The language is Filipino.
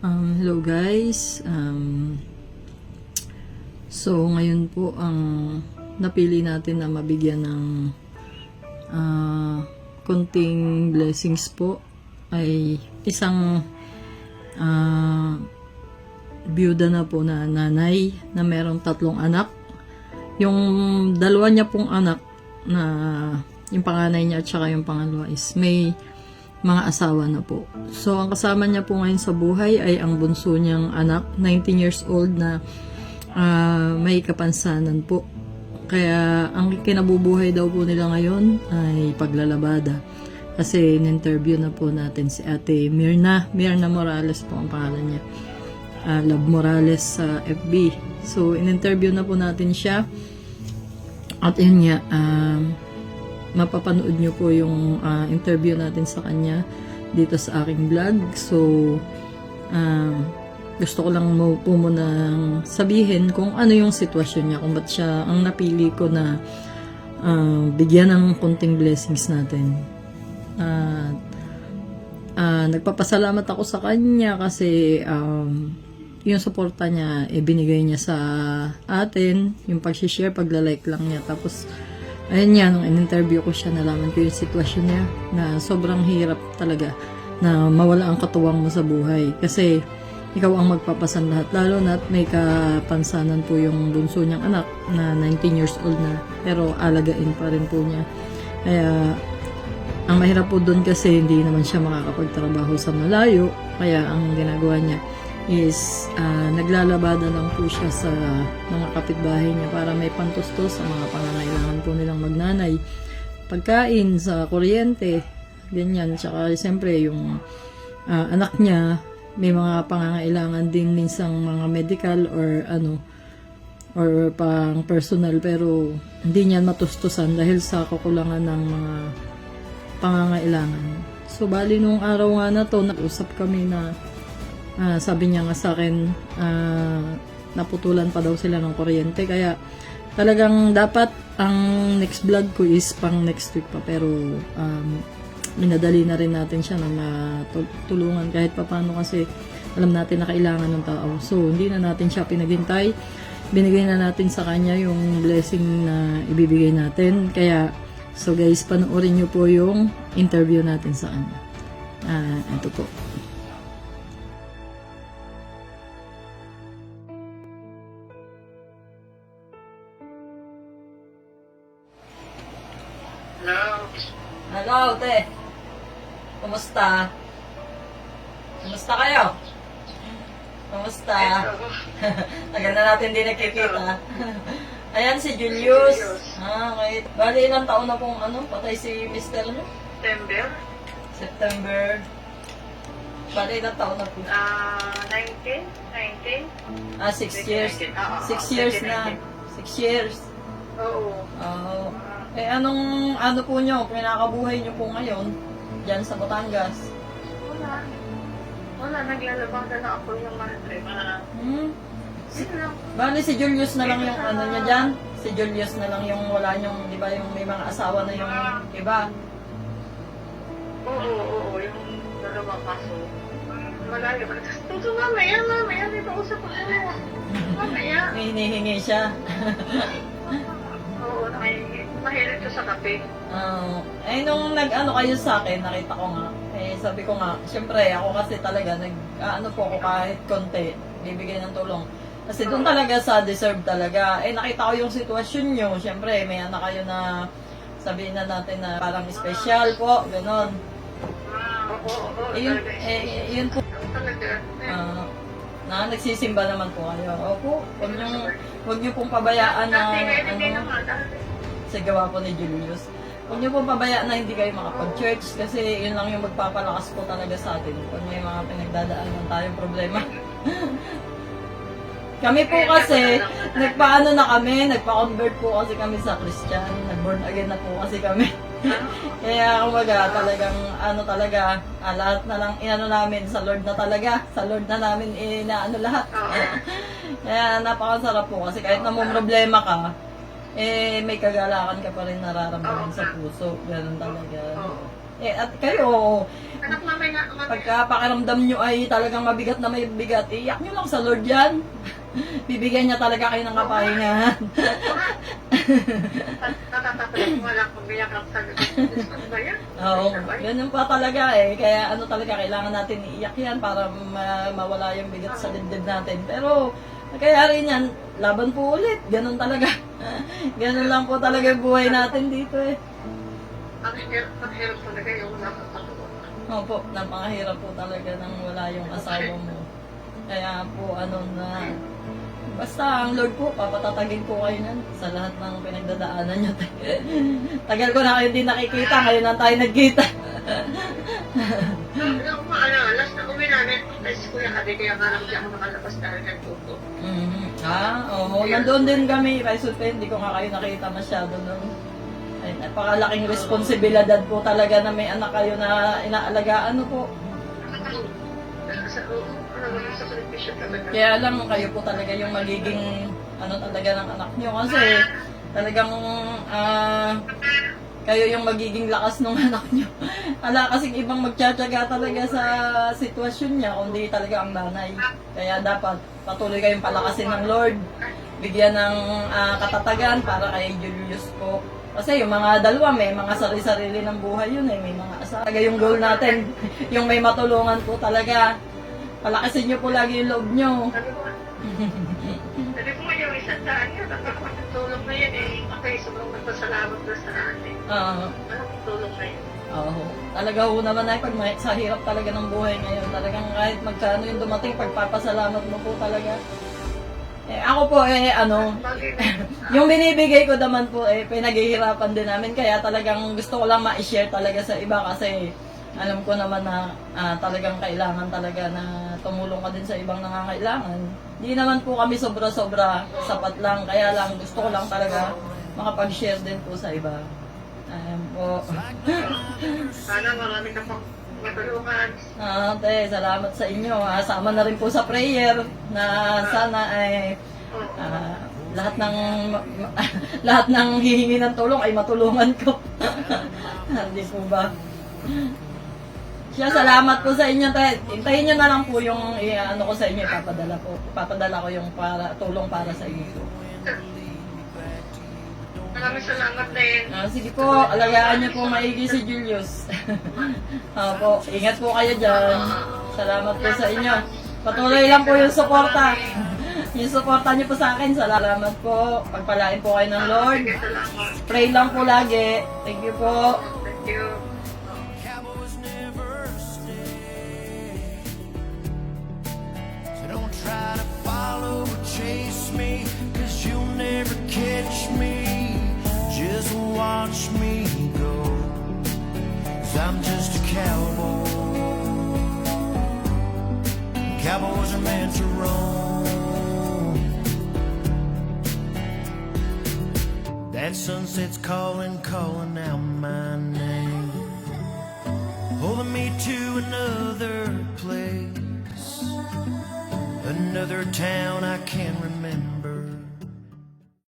Hello guys. So ngayon po ang napili natin na mabigyan ng konting blessings po ay isang byuda na po na nanay na merong 3 anak. Yung dalawa niya pong anak na yung panganay niya at saka yung pangalawa is may mga asawa na po. So, ang kasama niya po ngayon sa buhay ay ang bunso niyang anak, 19 years old na may kapansanan po. Kaya, ang kinabubuhay daw po nila ngayon ay paglalabada. Kasi, in-interview na po natin si Ate Mirna Morales po ang pangalan niya. Love Morales sa FB. So, in-interview na po natin siya. At yun nga, mapapanood nyo po yung interview natin sa kanya dito sa aking vlog. So, gusto ko lang po munang sabihin kung ano yung sitwasyon niya, kung ba't siya ang napili ko na bigyan ng konting blessings natin. Nagpapasalamat ako sa kanya kasi yung suporta niya, binigay niya sa atin, yung pag-share, pagla-like lang niya. Tapos, ayun nga, nung in-interview ko siya, nalaman ko yung sitwasyon niya na sobrang hirap talaga na mawala ang katuwang mo sa buhay. Kasi, ikaw ang magpapasan lahat. Lalo na may kapansanan po yung bunso niyang anak na 19 years old na. Pero alagain pa rin po niya. Kaya, ang mahirap po doon kasi hindi naman siya makakapagtrabaho sa malayo. Kaya, ang ginagawa niya is naglalabada lang po siya sa mga kapitbahay niya para may pantustos sa mga pangangailangan po nilang magnanay, pagkain, sa kuryente, ganyan. Tsaka siyempre yung anak niya may mga pangangailangan din minsang mga medical or pang personal, pero hindi niya matustusan dahil sa kakulangan ng mga pangangailangan. So bali nung araw nga na to, nag-usap kami na sabi niya nga sa akin, naputulan pa daw sila ng kuryente. Kaya talagang dapat ang next vlog ko is pang next week pa. Pero minadali na rin natin siya na matulungan kahit papano kasi alam natin na kailangan ng tao. So hindi na natin siya pinaghintay. Binigay na natin sa kanya yung blessing na ibibigay natin. Kaya so guys, panoorin niyo po yung interview natin sa kanya. Ito po. Hello, te. Kumusta? Kumusta kayo? Kumusta? Tagal na natin din nakikita. Ayan si Julius. Okay. Bali, ilang taon na pong patay si Mr. September. Bali, ilang taon na po? 19? 6 years. 6 years na. 6 years. Oo. Anong po nyo, pinakabuhay nyo po ngayon, dyan sa Batangas? Wala, naglalabada na ako yung mga Bali, si Julius na lang yung niya dyan? Si Julius na lang yung wala nyong, di ba, yung may mga asawa na yung iba? Oo, yung dalawa kaso. Malayo. Tuto, mamaya, may pausap ko sila. Mamaya. May hinihingi siya. Oo, mahilig ko sa kape. Nung kayo sa akin, nakita ko nga, sabi ko nga, syempre, ako kasi talaga, po ako kahit konti, bibigay ng tulong. Kasi doon talaga sa deserve talaga. Nakita ko yung sitwasyon nyo, syempre, may anak kayo na, sabihin na natin na parang special po, gano'n. Oo, yun po. talaga. Nagsisimba naman po kayo. Opo, huwag nyo pong pabayaan na, sa gawa po ni Julius. Huwag niyo pong pabayaan na hindi kayo makapag-church kasi yun lang yung magpapalakas po talaga sa atin kung may mga pinagdadaanan tayong problema. Kami po kasi, nagpa-convert po kasi kami sa Christian. Nag-born again na po kasi kami. Kaya kumbaga talagang lahat na lang namin sa Lord na talaga. Sa Lord na namin lahat. Kaya napakasarap po kasi kahit na may problema ka, may kagalakan ka pa rin nararamdaman sa puso. Ganun talaga. At kayo, Anak namin pagka pakiramdam nyo ay talagang mabigat na may bigat, iyak nyo lang sa Lord yan. Bibigyan niya talaga kayo ng kapahingahan. Natatapos mo lang kung biyak ang sabi ko. Ba yan? Oo, ganun pa talaga eh. Kaya ano talaga, kailangan natin iiyak yan para mawala yung bigat sa dibdib natin. Pero, kaya rin yan, laban po ulit. Ganun talaga. Ganun lang po talaga yung buhay natin dito eh. Ang hirap talaga yung nakakatawa. Opo, napakahirap po talaga nang wala yung asawa mo. Kaya po ano na, basta ang Lord po, papatatagin po kayo nan sa lahat ng pinagdadaanan nyo. Tagal ko na kayo din nakikita, ngayon na tayo nagkita. Nung last na uwi namin, kasi kuya Ate, kaya nga lang di ako nakalabas dahil nagtuto. Oo, nandun din kami, Raisut, hindi ko nga kayo nakita masyado nun. Ay, napakalaking responsibilidad po talaga na may anak kayo na inaalagaan, ano po. Sa benepisyo talaga. Kaya lang kayo po talaga yung magiging ano talaga ng anak nyo kasi talagang kayo yung magiging lakas ng anak nyo. Ala kasing ibang magtsatsaga talaga sa sitwasyon niya kundi talaga ang nanay. Kaya dapat patuloy kayong palakasin ng Lord. Bigyan ng katatagan para kay Julius po. Kasi yung mga dalawa may mga sarili-sarili ng buhay yun eh. May mga asawa. Yung goal natin, yung may matulungan po talaga. Palakasin nyo po lagi yung loob nyo. Sabi ko nga yung isang daan yun, ang tulong na yun eh. Ako yung sobrang magpasalamat doon sa atin. Malaking tulong na yun. Oo. Talaga ho naman ay pag sa hirap talaga ng buhay ngayon, talagang kahit magkano yung dumating, pagpapasalamat mo po talaga. Eh, ako po yung binibigay ko naman po pinaghihirapan din namin kaya talagang gusto ko lang ma-share talaga sa iba kasi alam ko naman na talagang kailangan talaga na tumulong ka din sa ibang nangangailangan. Hindi naman po kami sobra-sobra, sapat lang, kaya lang gusto ko lang talaga makapag-share din po sa iba. Ayan po. Sana marami ka pang matulungan. Ate, salamat sa inyo. Sama na rin po sa prayer na sana ay lahat ng lahat ng hihingi ng tulong ay matulungan ko. Hindi po ba? Siya, salamat po sa inyo. Hintayin nyo na lang po yung ano ko sa inyo, ipapadala po. Ipapadala ko yung tulong para sa inyo. Maraming salamat din. Sige po, alagaan niyo po maigi si Julius. Po, ingat po kayo dyan. Salamat po sa inyo. Patuloy lang po yung suporta. Yung suporta niyo po sa akin, salamat po. Pagpalain po kayo ng Lord. Sige, salamat. Pray lang po lagi. Thank you po. Thank you. Cowboys never stay. So don't try to follow or chase me, 'cause you'll never catch me. Just watch me go, 'cause I'm just a cowboy. Cowboys are meant to roam. That sunset's calling, calling out my name, pulling me to another place, another town I can't remember.